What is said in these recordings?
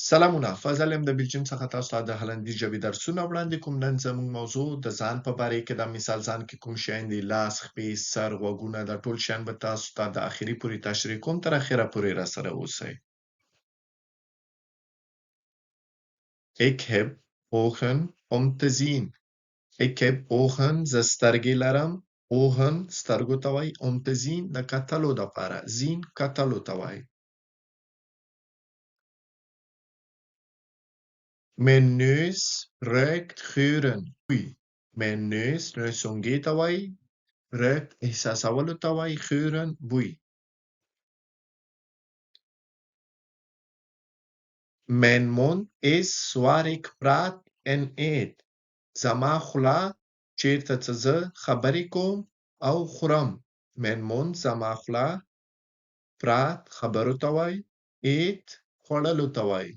سلامونه، فضل یم د بلجیم څخه تاسو ته د هالندي ژبې درسونه وړاندې کوم. نن زموږ موضوع د ځان په باره کې ده. مثال ځان کې کوم شیان دي؟ لاس، خپې، سر، غوږونه، دا ټول شیان به تاسو ته د اخري پورې تشریح کوم. تر اخره پورې راسره اوسئ. Ik heb ogen om te zien. Ik heb ogen، زه سترګې لرم. ogen سترګو ته وایي. om te zien د کتلو دپاره. zien کتلو ته وایي. Mijn neus ruikt geuren. بوی. Mijn neus نوسونګې ته وایي. ruikt احساسولو ته وایي. geuren بوی. Mijn mond is waar ik praat en eet. زما خوله چیرته چې زه خبرې کوم او خورم. Mijn mond زما خوله. praat خبرو ته وایي. eet خوړلو ته وایي.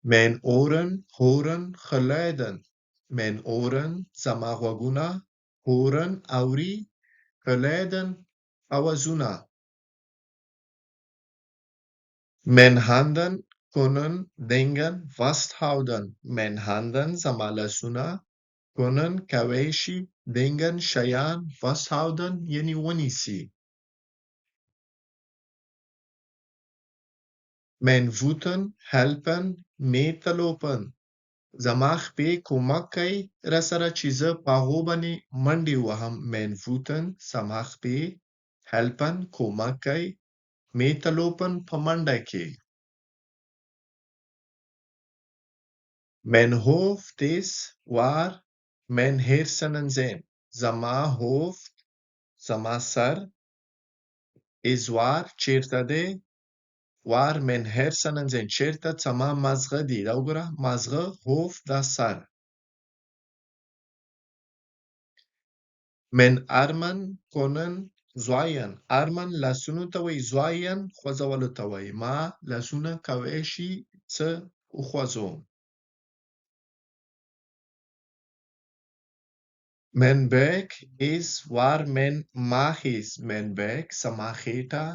Mijn oren horen geluiden. Mijn oren زما غوږونه. horen اوري. geluiden اوازونه. Mijn handen kunnen dingen vasthouden. Mijn handen زما لاسونه. kunnen کولی شي dingen شیان vasthouden یعنی ونیسي. Mijn voeten helpen mee te lopen. زما خپې کومک کوي راسره چې زه په هغو باندې منډې وهم. Mijn voeten زما خپې helpen کومک کوي mee te lopen په منډه کې. Mijn hoofd is waar mijn hersenen zijn. زما hoofd زما سر is waar چیرته دی. waar mijn hersenen zijn چیرته زما مغزه دی. دا وګوره مغزه hoofd دا سر. Mijn armen kunnen zwaaien. armen لاسونو ته وایي. zwaaien خوځولو ته وایي. ما لاسونه کولی شي څه وخوځوم. Mijn buik is waar mijn maag is. Mijn buik زما خېټه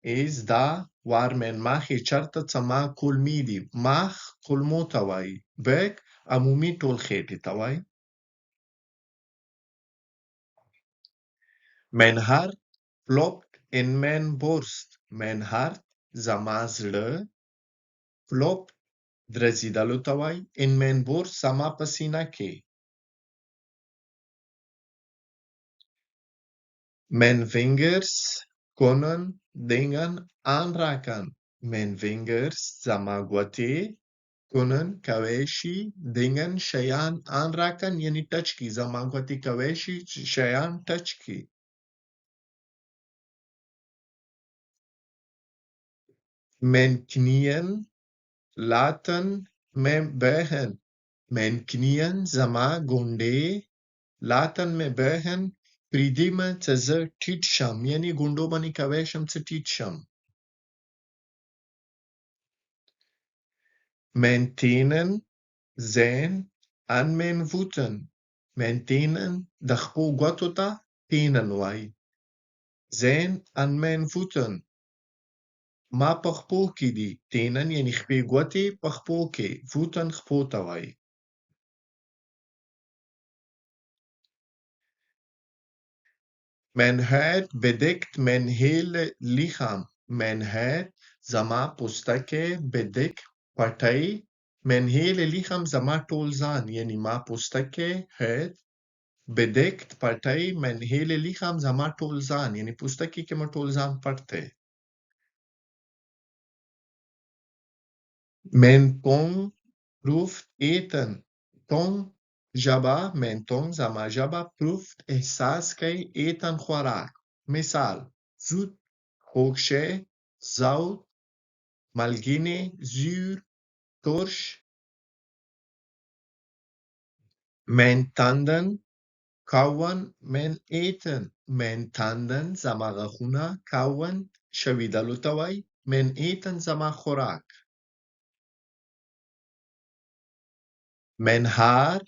is دا waar mijn maag is چرته زما کولمې دي. maag کولمو ته وایي. buik عمومي ټول خېټې ته وایي. Mijn hart klopt in mijn borst. Mijn hart زما زړه. klopt درزیدلو ته وایي. in mijn borst زما په سینه کې. Mijn vingers kunnen dingen aanraken. Mijn vingers زما ګوتې kunnen کولی شي dingen شیان aanraken یعنی ټچ کی. زما ګوتې کولی شي شیان ټچ کی. Mijn knieën laten me buigen. Mijn knieën زما ګونډې laten me buigen پریږدي مې چې زه ټیټ شم. یعنی ګونډو باندې کولی شم چې ټیټ شم. Mijn tenen zijn aan mijn voeten. Mijn tenen د خپو ګوتو ته tenen وایي. zijn aan mijn voeten ما په خپو کې دي. tenen یعنی خپې ګوتې په خپو کې. voeten خپو ته وایي. Mijn huid bedekt mijn hele lichaam. Mijn huid زما پوستکی bedekt پټی. mijn hele lichaam زما ټول ځان یعنی ما پوستکی huid bedekt پټی. mijn hele lichaam زما ټول ځان یعنی پوستکی کې مې ټول ځان پټ دی. Mijn tong proeft eten. tong ژبه. mijn tong زما ژبه proeft احساس کوي eten خوراک. مثال zoet، خوږ شی، zout، مالګینې، zuur، ترش. Mijn tanden kauen mijn eten. Mijn tanden زما غاښونه kauen شویدلو ته وایي. mijn eten زما خوراک. Mijn haar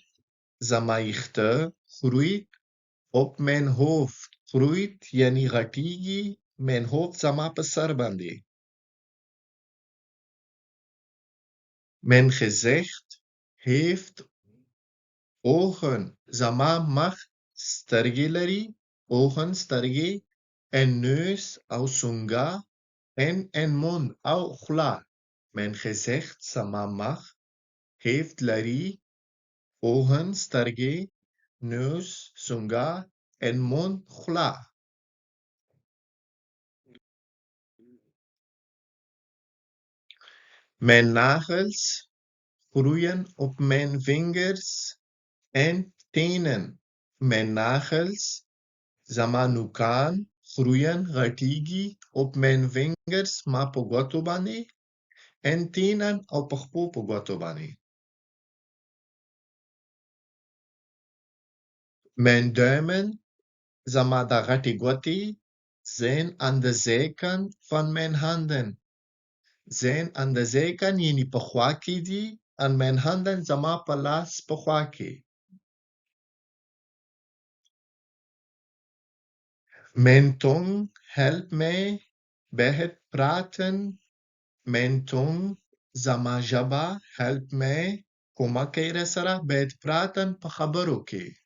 زما ویښته groeit op mijn hoofd. groeit یعنی غټیږي. mijn hoofd زما په سر باندې. Mijn gezicht heeft ogen. Zama mag stergi lari, ogen stergi, en neus au sunga, en mond au khla. Mijn gezicht zama mag heeft lari, ogen stergi, neus sunga, en mond khla. Mijn nagels groeien op mijn vingers en tenen. Mijn nagels zamanukan groeien ratigi op mijn vingers mapogotobani en tenen op pogotobani. Mijn duimen zamadaгаtigoti zijn aan de zijkant van mijn handen. Zijn aan de zijkant yeni pachwaki di aan mijn handen zamapalas pachwaki. Mijn tong helpt mij bij het praten. Mijn tong zama jaba helpt mij komakere sara bij het praten pa khabaru ke.